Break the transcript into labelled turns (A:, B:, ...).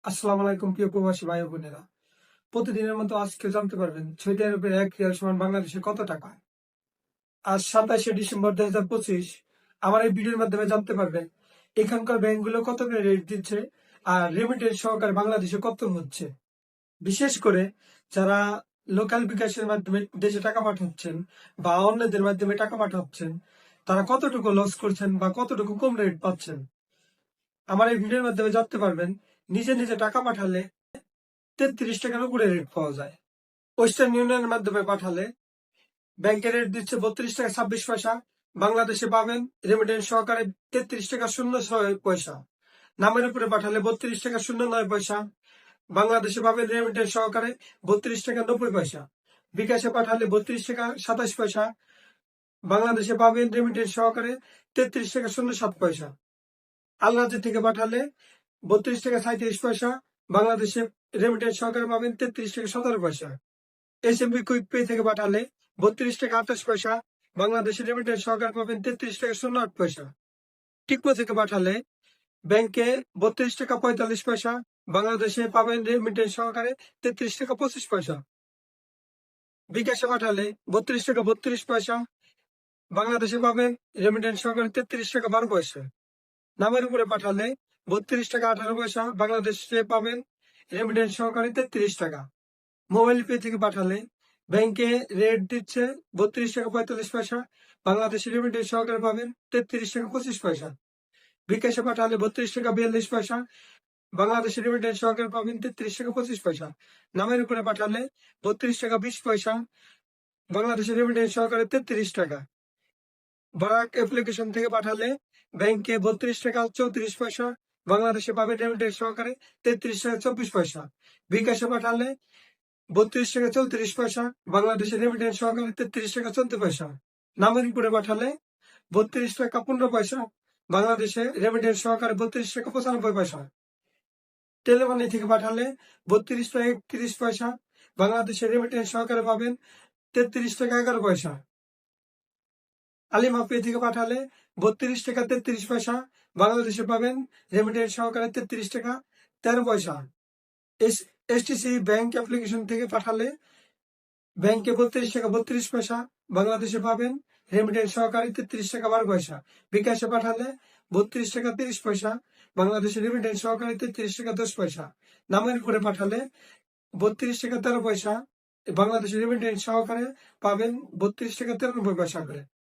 A: আসসালামু আলাইকুম প্রিয় প্রবাসী ভাই ও বোনেরা। প্রতিদিনের মতো আজকে জানতে পারবেন সৌদি আরবের 1 রিয়াল সমান বাংলাদেশে কত টাকা। আজ 27শে ডিসেম্বর 2025। আমার এই ভিডিওর মাধ্যমে জানতে পারবেন এখানকার ব্যাংকগুলো কত করে রেট দিচ্ছে আর রেমিটেন্স সহকারে বাংলাদেশে কত হচ্ছে। বিশেষ করে যারা লোকাল বিকাশের মাধ্যমে দেশে টাকা পাঠাচ্ছেন বা অন্যদের মাধ্যমে টাকা পাঠাচ্ছেন, তারা কতটুকু লস করছেন বা কতটুকু কম রেট পাচ্ছেন। আমার এই ভিডিওর মাধ্যমে জানতে পারবেন নিজে নিজে টাকা পাঠালে 33 টাকার উপরে রেট পাওয়া যায়। ওয়েস্টার্ন ইউনিয়নের মাধ্যমে পাঠালে ব্যাংকের রেট দিচ্ছে 32 টাকা 26 পয়সা। বাংলাদেশে পাবেন রেমিটেন্স সহকারে 33 টাকা 06 পয়সা। নামের উপরে পাঠালে 32 টাকা 09 পয়সা। বাংলাদেশে পাবেন রেমিটেন্স সহকারে 32 টাকা 90 পয়সা। বিকাশে পাঠালে 32 টাকা 27 পয়সা। বাংলাদেশে পাবেন রেমিটেন্স সহকারে 33 টাকা 07 পয়সা। আলরাজি থেকে পাঠালে 32 টাকা 37 পয়সা। বাংলাদেশে রেমিটেন্স সহকারে পাবেন 33 টাকা 17 পয়সা। এসএমবি কুইক পে থেকে পাঠালে 32 টাকা 28 পয়সা। বাংলাদেশের রেমিটেন্স সহকারে পাবেন 33 টাকা 08 পয়সা। টিকমো থেকে পাঠালে ব্যাংকে 32 টাকা 45 পয়সা। বাংলাদেশে পাবেন রেমিটেন্স সহকারে 33 টাকা 25 পয়সা। বিকাশে পাঠালে 32 টাকা 32 পয়সা। বাংলাদেশে পাবেন রেমিটেন্স সহকারে 33 টাকা 12 পয়সা। নামের উপরে পাঠালে 32 টাকা 18 পয়সা। বাংলাদেশে পাবেন রেমিটেন্স সহকারে 33 টাকা। মোবাইল পে থেকে পাঠালে ব্যাংকে রেট দিচ্ছে 32 টাকা 45 পয়সা। বাংলাদেশের রেমিটেন্স সহকারে পাবেন 33 টাকা 25 পয়সা। বিকাশে পাঠালে 32 টাকা 42 পয়সা। বাংলাদেশের রেমিটেন্স সহকারে পাবেন 33 টাকা 25 পয়সা। নামের উপরে পাঠালে 32 টাকা 20 পয়সা। বাংলাদেশের রেমিটেন্স সহকারে 33 টাকা। বারাক অ্যাপ্লিকেশন থেকে পাঠালে ব্যাংকে 32 টাকা 34 পয়সা। বাংলাদেশে পাবেন রেমিটেন্স সহকারে 33 টাকা 24 পয়সা। বিকাশে পাঠালে 32 টাকা 34 পয়সা। বাংলাদেশের রেমিটেন্স সহকারে 33 টাকা 14 পয়সা। নামের উপরে পাঠালে 32 টাকা 15 পয়সা। বাংলাদেশে রেমিটেন্স সহকারে 32 টাকা 95 পয়সা। টেলিমানি থেকে পাঠালে 32 টাকা 31 পয়সা। বাংলাদেশের রেমিটেন্স সহকারে পাবেন 33 টাকা 11 পয়সা। আলিমা পে থেকে পাঠালে 32 টাকা 33 পয়সা। বাংলাদেশে পাবেন রেমিটেন্স সহকারে 33 টাকা 13 পয়সা। এসটিসি ব্যাংক অ্যাপ্লিকেশন থেকে পাঠালে ব্যাংকে 32 টাকা 32 পয়সা। বাংলাদেশে পাবেন রেমিটেন্স সহকারে 33 টাকা 12 পয়সা। বিকাশে পাঠালে 32 টাকা 30 পয়সা। বাংলাদেশে রেমিটেন্স সহকারে 33 টাকা 10 পয়সা। নামের উপরে পাঠালে 32 টাকা 13 পয়সা। বাংলাদেশের রেমিটেন্স সহকারে পাবেন 32 টাকা 93 পয়সা করে।